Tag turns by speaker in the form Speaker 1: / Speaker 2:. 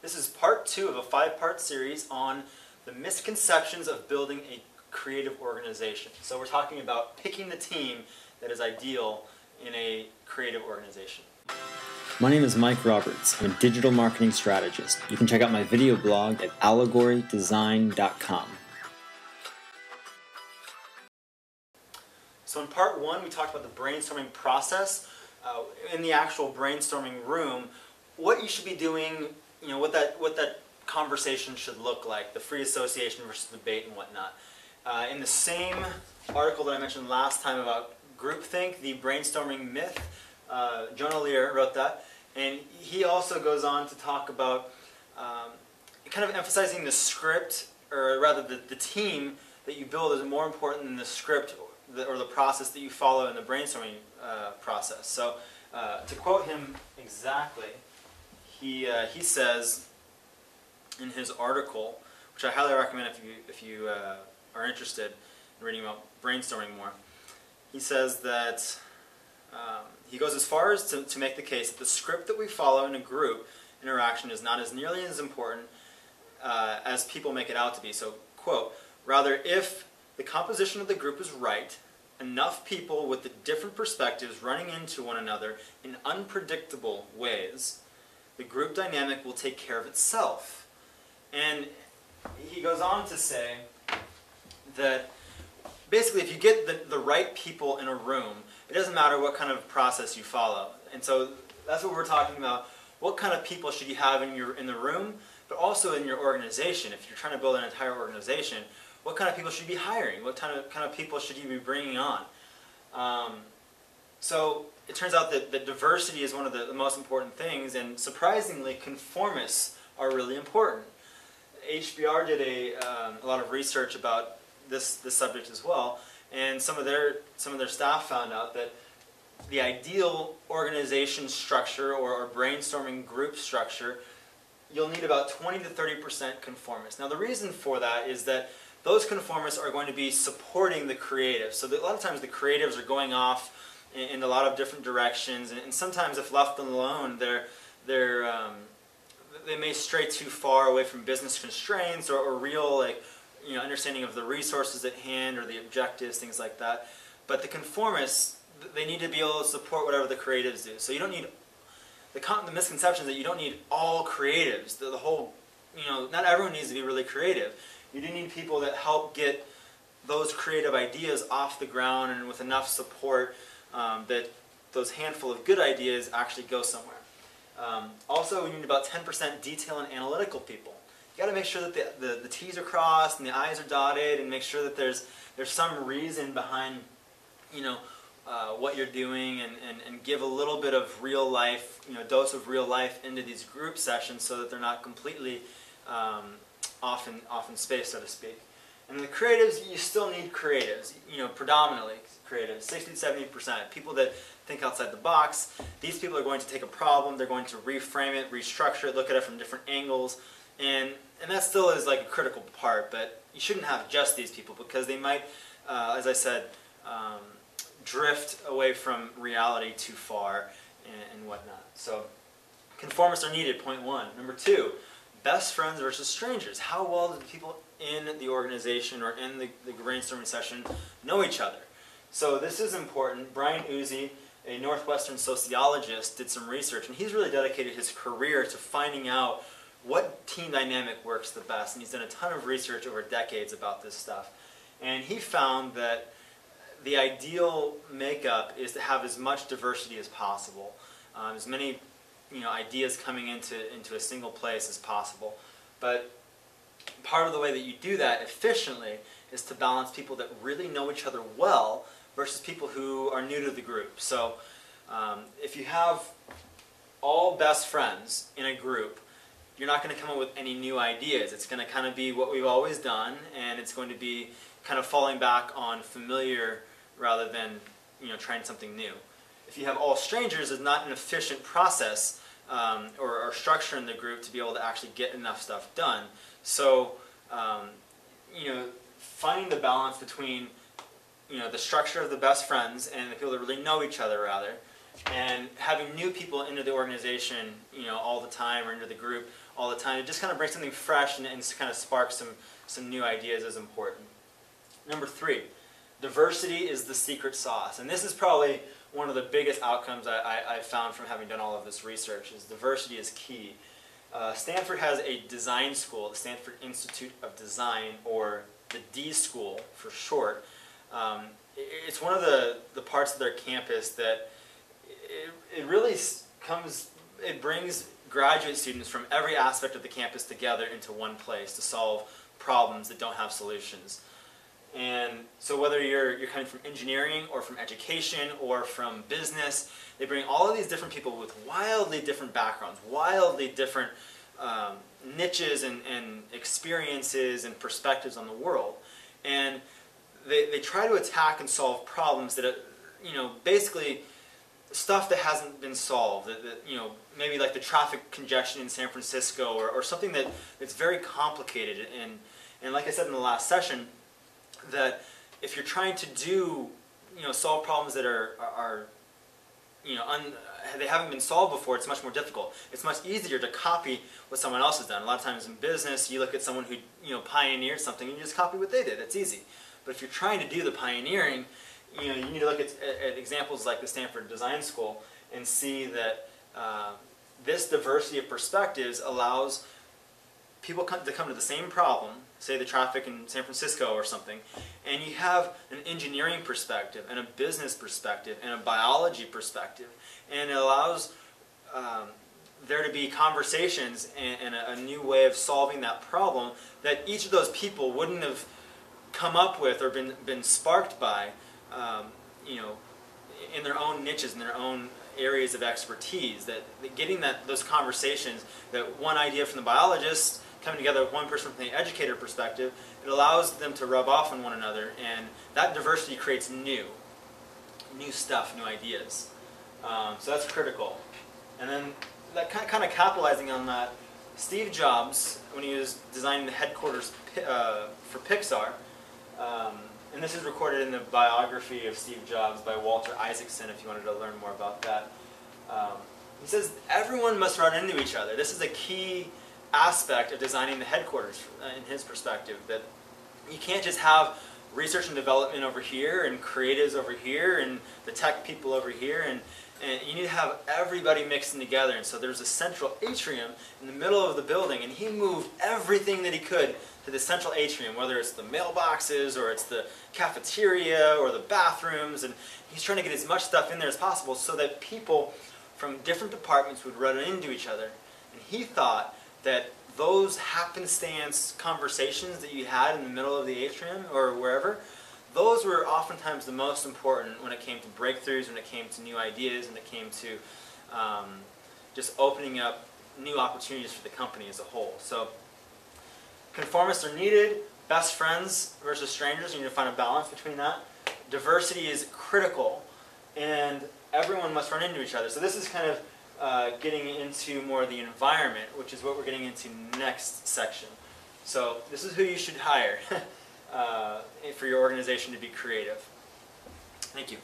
Speaker 1: This is part 2 of a 5-part series on the misconceptions of building a creative organization. So we're talking about picking the team that is ideal in a creative organization.
Speaker 2: My name is Mike Roberts. I'm a digital marketing strategist. You can check out my video blog at allegoriedesign.com.
Speaker 1: So in part 1 we talked about the brainstorming process. In the actual brainstorming room, what you should be doing, what that conversation should look like, the free association versus debate and whatnot. In the same article that I mentioned last time about groupthink, the brainstorming myth, Jonah Lehrer wrote that, and he also goes on to talk about kind of emphasizing the script, or rather the team that you build is more important than the script or the process that you follow in the brainstorming process. So to quote him exactly, he says in his article, which I highly recommend if you are interested in reading about brainstorming more, he says that he goes as far as to make the case that the script that we follow in a group interaction is not as nearly as important as people make it out to be. So, quote, rather, if the composition of the group is right, enough people with the different perspectives running into one another in unpredictable ways, the group dynamic will take care of itself. And he goes on to say that basically if you get the right people in a room, it doesn't matter what kind of process you follow. And so that's what we're talking about. What kind of people should you have in the room, but also in your organization? If you're trying to build an entire organization, what kind of people should you be hiring? What kind of people should you be bringing on? So it turns out that diversity is one of the most important things, and surprisingly, conformists are really important. HBR did a lot of research about this subject as well, and some of their staff found out that the ideal organization structure or brainstorming group structure, you'll need about 20 to 30% conformists. Now the reason for that is that those conformists are going to be supporting the creatives. So a lot of times the creatives are going off in a lot of different directions, and sometimes if left alone, they may stray too far away from business constraints or real understanding of the resources at hand or the objectives, things like that. But the conformists, they need to be able to support whatever the creatives do. So you don't need the misconception that you don't need all creatives. The whole, not everyone needs to be really creative. You do need people that help get those creative ideas off the ground and with enough support that those handful of good ideas actually go somewhere. Also, we need about 10% detail and analytical people. You got to make sure that the T's are crossed and the I's are dotted, and make sure that there's some reason behind what you're doing, and give a little bit of real life, dose of real life into these group sessions so that they're not completely off in space, so to speak. And the creatives, you still need creatives, predominantly creatives, 60 to 70%. People that think outside the box. These people are going to take a problem, they're going to reframe it, restructure it, look at it from different angles, and that still is like a critical part, but you shouldn't have just these people because they might, as I said, drift away from reality too far and whatnot. So conformists are needed, point 1. Number 2, best friends versus strangers. How well do the people in the organization or in the brainstorming session know each other? So this is important. Brian Uzi, a Northwestern sociologist, did some research, and he's really dedicated his career to finding out what team dynamic works the best, and he's done a ton of research over decades about this stuff. And he found that the ideal makeup is to have as much diversity as possible, as many ideas coming into a single place as possible. But part of the way that you do that efficiently is to balance people that really know each other well versus people who are new to the group. So if you have all best friends in a group, you're not going to come up with any new ideas. It's going to kind of be what we've always done, and it's going to be kind of falling back on familiar rather than trying something new. If you have all strangers, it's not an efficient process or structure in the group to be able to actually get enough stuff done. So finding the balance between the structure of the best friends and the people that really know each other rather, And having new people into the organization, all the time, or into the group all the time, it just kind of brings something fresh and kind of sparks some new ideas is important. Number 3, diversity is the secret sauce. And this is probably one of the biggest outcomes I've found from having done all of this research, is diversity is key. Stanford has a design school, the Stanford Institute of Design, or the D School for short. It's one of the parts of their campus that it really it brings graduate students from every aspect of the campus together into one place to solve problems that don't have solutions. And so whether you're coming from engineering or from education or from business, they bring all of these different people with wildly different backgrounds, wildly different niches and experiences and perspectives on the world. And they try to attack and solve problems that, basically stuff that hasn't been solved, that maybe like the traffic congestion in San Francisco, or something that's very complicated. And like I said in the last session, that if you're trying to solve problems that are they haven't been solved before, it's much more difficult. It's much easier to copy what someone else has done. A lot of times in business, you look at someone who pioneered something and you just copy what they did. That's easy. But if you're trying to do the pioneering, you need to look at examples like the Stanford Design School and see that this diversity of perspectives allows people to come to the same problem, say the traffic in San Francisco or something, and you have an engineering perspective and a business perspective and a biology perspective, and it allows there to be conversations and a new way of solving that problem that each of those people wouldn't have come up with or been sparked by, in their own niches, in their own areas of expertise. That getting those conversations, that one idea from the biologist coming together with one person from the educator perspective, it allows them to rub off on one another, and that diversity creates new stuff, new ideas. So that's critical. And then that kind of capitalizing on that, Steve Jobs, when he was designing the headquarters for Pixar, and this is recorded in the biography of Steve Jobs by Walter Isaacson, if you wanted to learn more about that. He says, everyone must run into each other. This is a key aspect of designing the headquarters in his perspective, that you can't just have research and development over here and creatives over here and the tech people over here, and you need to have everybody mixing together. And so there's a central atrium in the middle of the building, and he moved everything that he could to the central atrium, whether it's the mailboxes or it's the cafeteria or the bathrooms, and he's trying to get as much stuff in there as possible so that people from different departments would run into each other. And he thought that those happenstance conversations that you had in the middle of the atrium or wherever, those were oftentimes the most important when it came to breakthroughs, when it came to new ideas, when it came to just opening up new opportunities for the company as a whole. So conformists are needed. Best friends versus strangers, you need to find a balance between that. Diversity is critical, and everyone must run into each other. So this is kind of getting into more of the environment, which is what we're getting into next section. So this is who you should hire for your organization to be creative. Thank you.